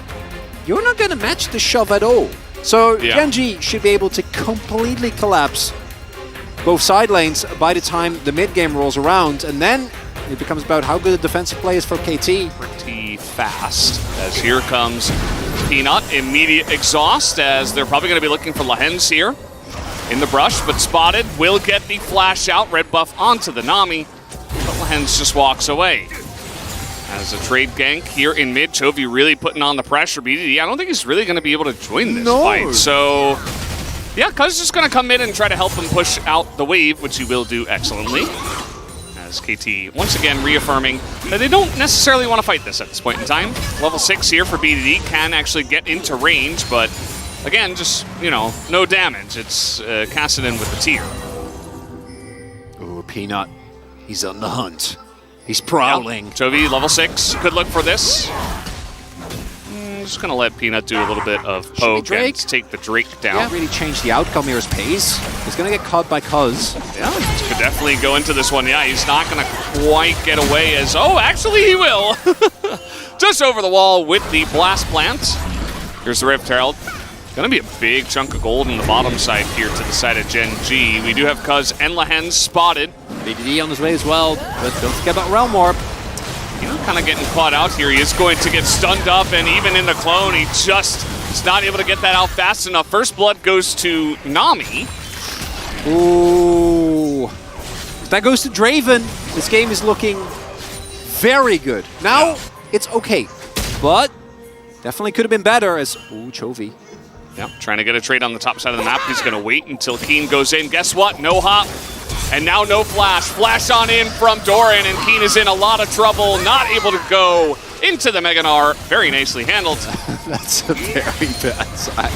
B: you're not going to match the shove at all. So Genji should be able to completely collapse both side lanes by the time the mid game rolls around, and then it becomes about how good a defensive play is for KT.
D: Pretty fast, as here comes Peanut. Immediate exhaust, as they're probably going to be looking for Lahens here in the brush, but spotted. Will get the flash out, red buff onto the Nami, but Lahens just walks away. As a trade gank here in mid, Chovy really putting on the pressure. BDD, I don't think he's really going to be able to join this fight. So, yeah, Cuz just going to come in and try to help him push out the wave, which he will do excellently. As KT once again reaffirming that they don't necessarily want to fight this at this point in time. Level 6 here for BDD, can actually get into range, but again, just, you know, no damage. It's Kassadin with the tier.
B: Ooh, Peanut. He's on the hunt. He's prowling.
D: Yep. Chovy, level 6. Could look for this. Just going to let Peanut do a little bit of poke and take the Drake down.
B: Can't really change the outcome here as Pace. He's going to get caught by Cuz.
D: Yeah, could definitely go into this one. Yeah, he's not going to quite get away as... Oh, actually he will! Just over the wall with the Blast Plant. Here's the Rift Herald. Going to be a big chunk of gold on the bottom side here to the side of Gen G. We do have Cuz and Lahens spotted.
B: BDD on his way as well, but don't forget about Realm Warp.
D: You know, kind of getting caught out here. He is going to get stunned up, and even in the clone, he just is not able to get that out fast enough. First blood goes to Nami.
B: Ooh. That goes to Draven. This game is looking very good. Now, it's okay, but definitely could have been better as... Ooh, Chovy.
D: Yep, trying to get a trade on the top side of the map. He's going to wait until Keen goes in. Guess what? No hop. And now no flash. Flash on in from Doran, and Keen is in a lot of trouble. Not able to go into the Mega Gnar. Very nicely handled.
B: That's a very bad sign.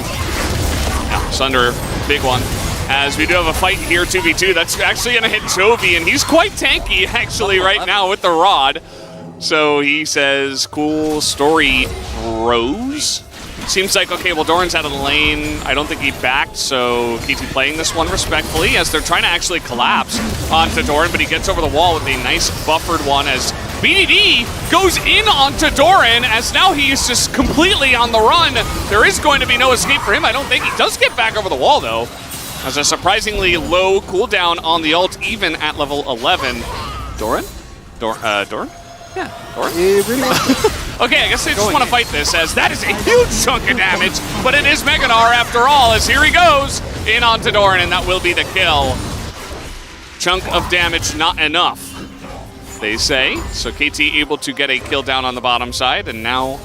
D: Yeah, Sunder, big one. As we do have a fight here, 2v2. That's actually going to hit Chovy, and he's quite tanky, actually, right now with the rod. So he says, cool story, bros. Seems like, okay, well, Doran's out of the lane. I don't think he backed, so KT playing this one respectfully as they're trying to actually collapse onto Doran, but he gets over the wall with a nice buffered one as BDD goes in onto Doran as now he is just completely on the run. There is going to be no escape for him. I don't think he does get back over the wall, though, as a surprisingly low cooldown on the ult, even at level 11.
B: Doran?
D: Doran?
B: Yeah.
D: Doran?
B: It really was.
D: Okay, I guess they just want to fight this, as that is a huge chunk of damage, but it is Mega Gnar after all, as here he goes in onto Doran, and that will be the kill. Chunk of damage, not enough, they say. So KT able to get a kill down on the bottom side, and now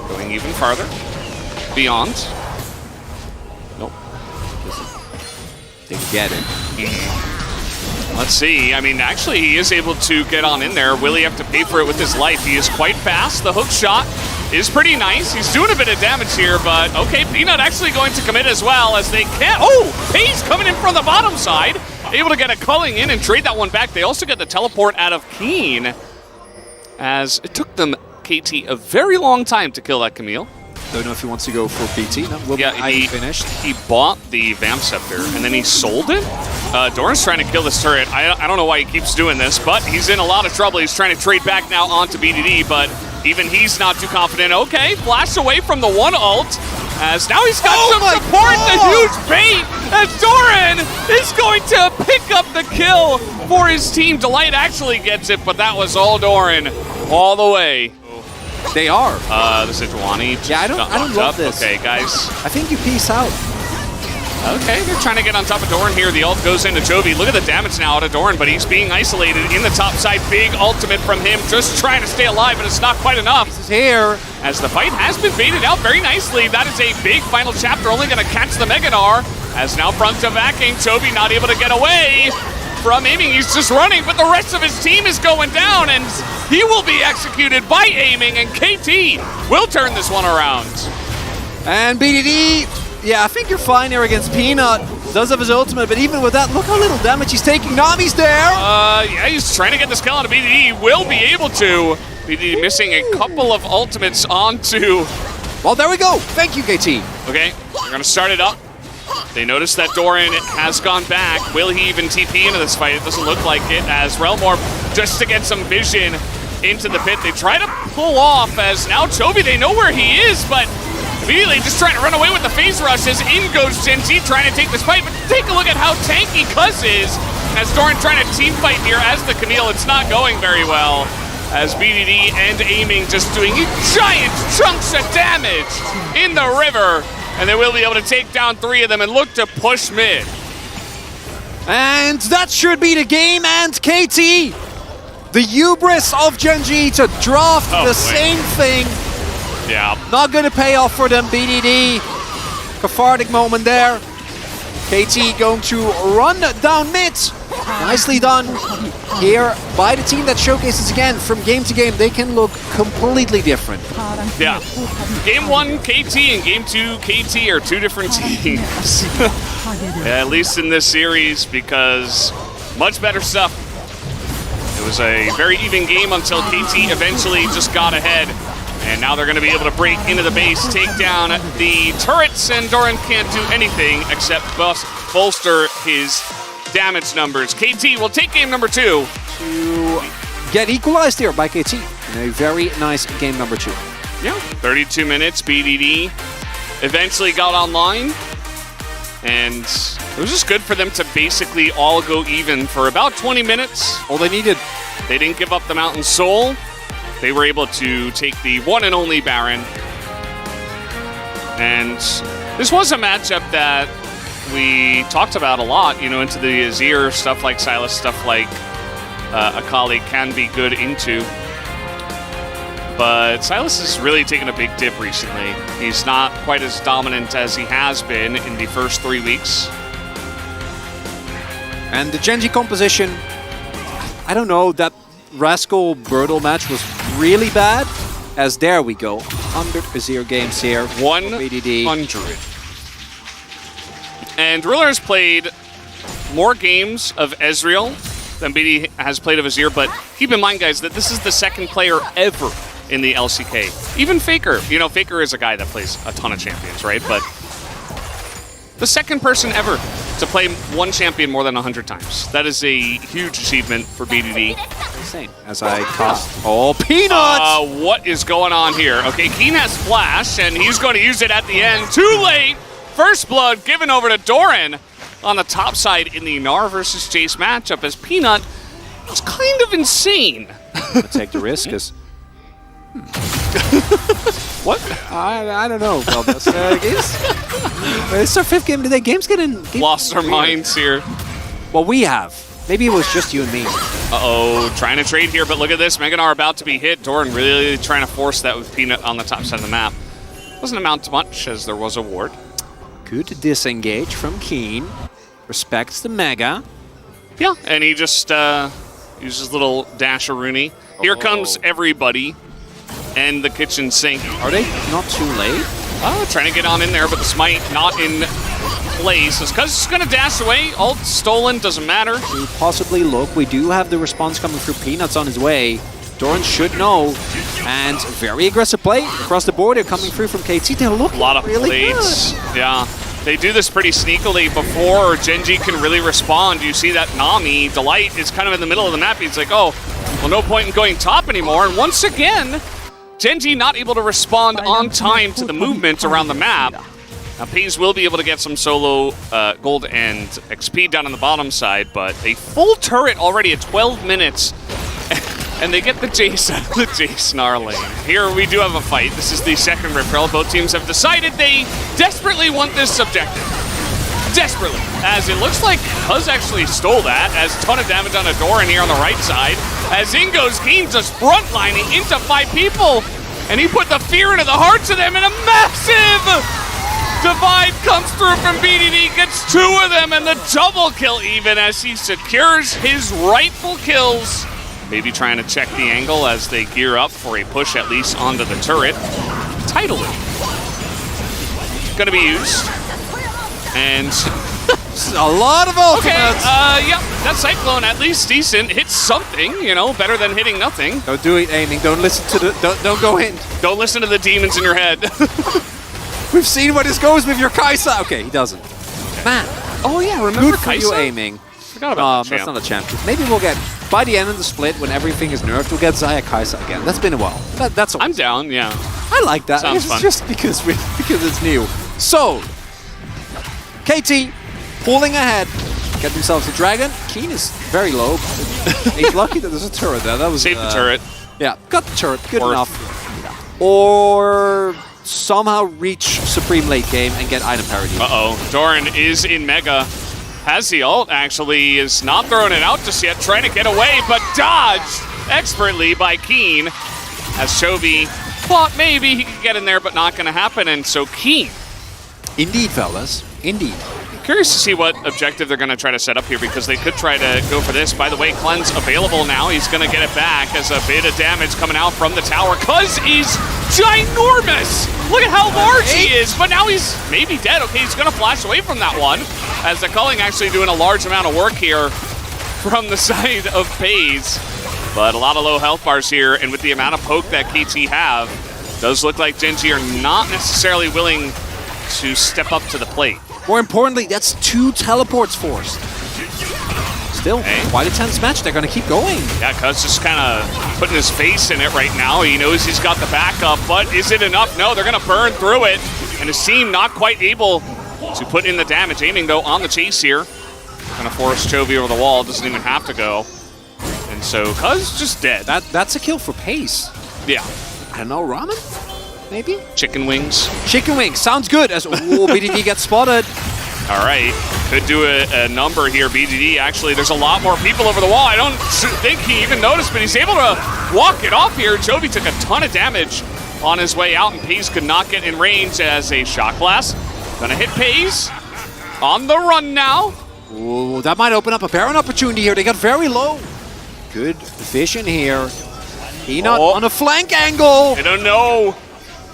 D: going even farther. Beyond. Nope.
B: Didn't get it.
D: Let's see. I mean, actually, he is able to get on in there. Will he have to pay for it with his life? He is quite fast. The hook shot is pretty nice. He's doing a bit of damage here, but okay, Peanut actually going to commit as well as they can't. Oh, Pace coming in from the bottom side. Able to get a culling in and trade that one back. They also get the teleport out of Keen, as it took them, KT, a very long time to kill that Camille.
B: Don't know if he wants to go for BT. No,
D: yeah, he
B: finished.
D: He bought the Vamp Scepter and then he sold it. Doran's trying to kill this turret. I don't know why he keeps doing this, but he's in a lot of trouble. He's trying to trade back now onto BDD, but even he's not too confident. Okay, flash away from the one ult, as now he's got some support, the huge bait, as Doran is going to pick up the kill for his team. Delight actually gets it, but that was all Doran all the way.
B: They are.
D: The Sejuani.
B: Yeah, I don't love this.
D: Okay, guys.
B: I think you peace out.
D: Okay, they're trying to get on top of Doran here. The ult goes into Chovy. Look at the damage now out of Doran, but he's being isolated in the top side. Big ultimate from him, just trying to stay alive, but it's not quite enough.
B: This is here.
D: As the fight has been baited out very nicely. That is a big final chapter, only going to catch the Meganar. As now front to backing, Chovy not able to get away from aiming. He's just running, but the rest of his team is going down, and he will be executed by aiming, and KT will turn this one around.
B: And BDD, yeah, I think you're fine here against Peanut. Does have his ultimate, but even with that, look how little damage he's taking. Nami's there.
D: Yeah, he's trying to get this kill on BDD. Will be able to. BDD missing a couple of ultimates onto.
B: Well, there we go. Thank you, KT.
D: Okay, they're gonna start it up. They notice that Doran has gone back. Will he even TP into this fight? It doesn't look like it, as Relmore, just to get some vision into the pit. They try to pull off, as now Chovy, they know where he is, but immediately just trying to run away with the phase rush as in goes Gen Z trying to take this fight. But take a look at how tanky Cuz is, as Doran trying to team fight here as the Camille. It's not going very well, as BDD and aiming just doing giant chunks of damage in the river. And they will be able to take down 3 of them and look to push mid.
B: And that should be the game, and KT, the hubris of Gen G to draft the same thing.
D: Yeah.
B: Not going to pay off for them, BDD. Cathartic moment there. KT going to run down mid. Nicely done here by the team that showcases again from game to game. They can look completely different.
D: Yeah. Game 1, KT, and Game 2, KT are 2 different teams. Yeah, at least in this series, because much better stuff. It was a very even game until KT eventually just got ahead. And now they're going to be able to break into the base, take down the turrets, and Doran can't do anything except bolster his damage numbers. KT will take game number 2.
B: To get equalized here by KT. A very nice game number 2.
D: Yeah, 32 minutes, BDD eventually got online. And it was just good for them to basically all go even for about 20 minutes.
B: All they needed.
D: They didn't give up the Mountain Soul. They were able to take the one and only Baron. And this was a matchup that we talked about a lot, you know, into the Azir, stuff like Sylas, stuff like Akali can be good into. But Sylas has really taken a big dip recently. He's not quite as dominant as he has been in the first 3 weeks.
B: And the Gen G composition, I don't know, that Rascal Birdle match was really bad. As there we go, 100 Azir games here.
D: 100. And Ruler has played more games of Ezreal than BD has played of Azir, but keep in mind, guys, that this is the second player ever in the LCK. Even Faker. You know, Faker is a guy that plays a ton of champions, right? But the second person ever to play one champion more than 100 times. That is a huge achievement for BDD.
B: Same as I cost. Oh, Peanuts!
D: What is going on here? Okay, Keen has Flash, and he's going to use it at the end. Too late! First blood given over to Doran on the top side in the Gnar versus Jace matchup, as Peanut is kind of insane.
B: I'm gonna take the risk, because... What? I don't know. Well, that's, it's our 5th game today. Games getting...
D: Lost our minds here.
B: Well, we have. Maybe it was just you and me.
D: Uh-oh, trying to trade here, but look at this. Meganar about to be hit. Doran really trying to force that with Peanut on the top side of the map. Doesn't amount to much, as there was a ward.
B: Good disengage from Keen. Respects the Mega.
D: Yeah, and he just uses little dash-a-rooney. Here comes everybody. And the kitchen sink.
B: Are they not too late?
D: Trying to get on in there, but the smite not in place. As Cuz is going to dash away. Ult stolen, doesn't matter.
B: To possibly look. We do have the response coming through. Peanuts on his way. Doran should know. And very aggressive play across the border coming through from KT. They look
D: a lot of
B: really
D: plates.
B: good.
D: Yeah. They do this pretty sneakily before Gen G can really respond. You see that Nami, Delight, is kind of in the middle of the map. He's like, oh, well, no point in going top anymore. And once again, Gen G not able to respond on time to the movement around the map. Now, Paze will be able to get some solo gold and XP down on the bottom side, but a full turret already at 12 minutes, and they get the Jace out of the Jace Gnar lane. Here we do have a fight. This is the second Ripperl. Both teams have decided they desperately want this objective. desperately, as it looks like Cuz actually stole that, as a ton of damage on the door in here on the right side, as in goes Keen just frontlining into 5 people, and he put the fear into the hearts of them, and a massive divide comes through from BDD, gets 2 of them, and the double kill even as he secures his rightful kills. Maybe trying to check the angle as they gear up for a push at least onto the turret. Tidal Wave gonna be used. And
B: a lot of ultimates.
D: Okay, yeah, that Cyclone at least decent. Hits something, you know, better than hitting nothing.
B: Don't do it, aiming. Don't listen to the. Don't go in.
D: Don't listen to the demons in your head.
B: We've seen where this goes with your Kaisa. Okay, he doesn't. Man.
D: Oh yeah, remember
B: Good for you,
D: Kaisa?
B: aiming.
D: Forgot about that
B: That's
D: champ.
B: not a champion. Maybe we'll get, by the end of the split, when everything is nerfed, we'll get Xayah Kaisa again. That's been a while. That's
D: I'm down, yeah.
B: I like that.
D: Sounds
B: It's
D: fun.
B: just because it's new. So, KT pulling ahead, get themselves a dragon. Keen is very low. He's lucky that there's a turret there. That was
D: Save the turret.
B: Yeah, got the turret. Good
D: Or-
B: enough. Or somehow reach Supreme late game and get item parity.
D: Uh-oh, Doran is in Mega. Has the ult, actually, is not throwing it out just yet, trying to get away, but dodged expertly by Keen. As Chovy thought maybe he could get in there, but not going to happen, and so Keen.
B: Indeed, fellas. Indeed.
D: Curious to see what objective they're going to try to set up here, because they could try to go for this. By the way, Cleanse available now. He's going to get it back as a bit of damage coming out from the tower. Cuz is ginormous! Look at how large he is, but now he's maybe dead. Okay, he's going to flash away from that one, as the culling actually doing a large amount of work here from the side of FaZe. But a lot of low health bars here, and with the amount of poke that KT have, does look like Gen.G are not necessarily willing to step up to the plate.
B: More importantly, that's 2 teleports forced. Still, quite a tense match. They're going to keep going.
D: Yeah, Cuz just kind of putting his face in it right now. He knows he's got the backup, but is it enough? No, they're going to burn through it. And his team not quite able to put in the damage. Aiming, though, on the chase here. Going to force Chovy over the wall. Doesn't even have to go. And so Cuz just dead.
B: That's a kill for pace.
D: Yeah.
B: I don't know, ramen? Maybe?
D: Chicken wings.
B: Chicken wings. Sounds good. As BDD gets spotted.
D: All right. Could do a number here. BDD, actually, there's a lot more people over the wall. I don't think he even noticed, but he's able to walk it off here. Chovy took a ton of damage on his way out, and Paze could not get in range as a shock blast. Gonna hit Paze. On the run now.
B: Ooh, that might open up a Baron opportunity here. They got very low. Good vision here. Peanut on a flank angle.
D: They don't know.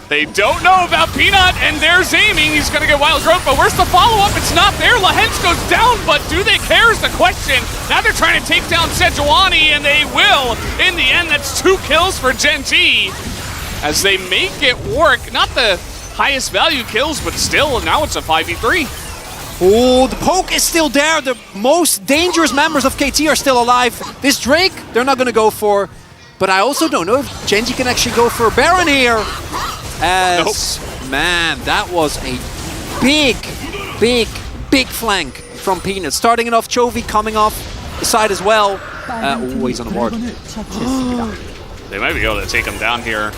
D: They don't know about Peanut, and there's aiming. He's going to get Wild Growth, but where's the follow-up? It's not there. Lahens goes down, but do they care is the question. Now they're trying to take down Sejuani, and they will. In the end, that's 2 kills for Gen.G as they make it work. Not the highest value kills, but still, now it's a 5v3.
B: Oh, the poke is still there. The most dangerous members of KT are still alive. This Drake, they're not going to go for. But I also don't know if Gen.G can actually go for a Baron here. As, man, that was a big flank from Peanut. Starting it off, Chovy coming off the side as well. Oh, he's on the board.
D: They might be able to take him down here.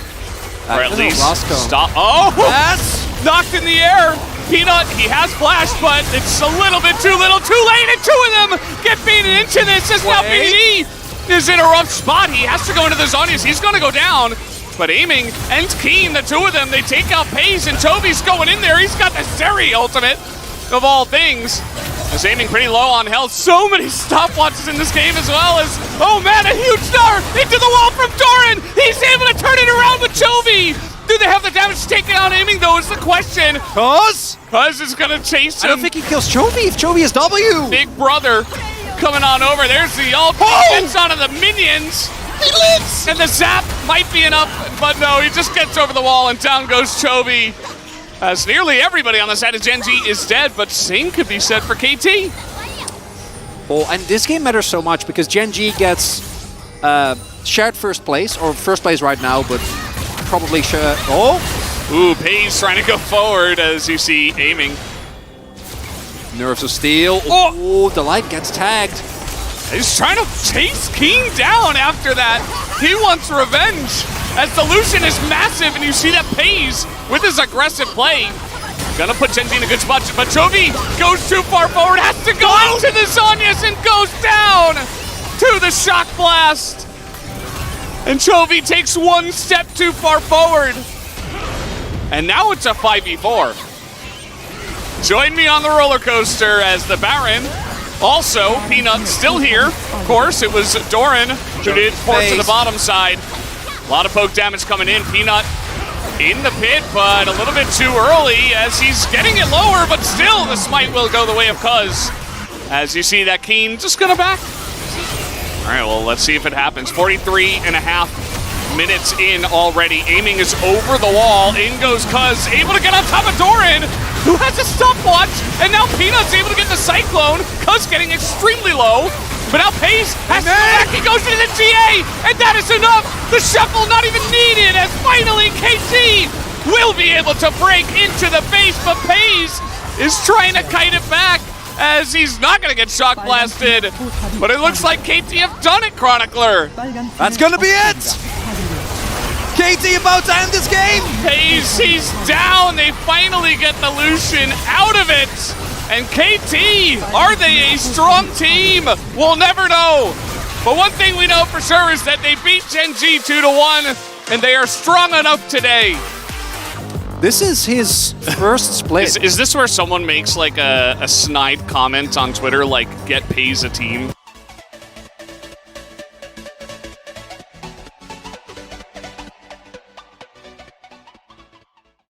D: Or at least
B: Roscoe.
D: stop. Oh!
B: Yes!
D: Knocked in the air. Peanut, he has flash, but it's a little bit too little, too late, and 2 of them get baited into this. As now BDD is in a rough spot. He has to go into the Zonias. He's going to go down. But aiming and Keen, the 2 of them, they take out Paze, and Chovy's going in there. He's got the Zeri ultimate, of all things. Is aiming pretty low on health. So many stopwatches in this game as well as, oh man, a huge star into the wall from Doran. He's able to turn it around with Chovy. Do they have the damage to take it out aiming, though, is the question. Cuz is going to chase him.
B: I don't think he kills Chovy if Chovy is W.
D: Big brother coming on over. There's the ult. He gets onto the minions. He lives! And the zap might be enough, but no, he just gets over the wall and down goes Chovy. As nearly everybody on the side of Gen.G is dead, but same could be said for KT.
B: Oh, and this game matters so much because Gen.G gets shared first place, or first place right now, but probably share. Oh!
D: Ooh, Paze trying to go forward as you see aiming.
B: Nerves of Steel.
D: Oh!
B: The light gets tagged.
D: He's trying to chase Keen down after that. He wants revenge as the Lucian is massive, and you see that Paze with his aggressive play Gonna put Genji in a good spot, but Chovy goes too far forward, has to go into the Zhonya's and goes down to the Shock Blast. And Chovy takes one step too far forward. And now it's a 5v4. Join me on the roller coaster as the Baron. Also, Peanut still here. Of course, it was Doran who did port to the bottom side. A lot of poke damage coming in. Peanut in the pit, but a little bit too early as he's getting it lower, but still the smite will go the way of Cuz. As you see that Keen just gonna back. All right, well, let's see if it happens. 43.5 minutes in already. Aiming is over the wall. In goes Cuz, able to get on top of Doran, who has a stopwatch, and now Peanut's able to get the Cyclone. Cuz getting extremely low, but now Pace has to go back. He goes into the GA, and that is enough. The shuffle not even needed, as finally KT will be able to break into the base, but Pace is trying to kite it back as he's not going to get shock blasted. But it looks like KT have done it, Chronicler.
B: That's gonna be it! KT about to end this game!
D: Pace, he's down. They finally get the Lucian out of it. And KT, are they a strong team? We'll never know. But one thing we know for sure is that they beat Genji 2-1, and they are strong enough today.
B: This is his first split.
D: Is this where someone makes like a snide comment on Twitter, like, get Pace a team?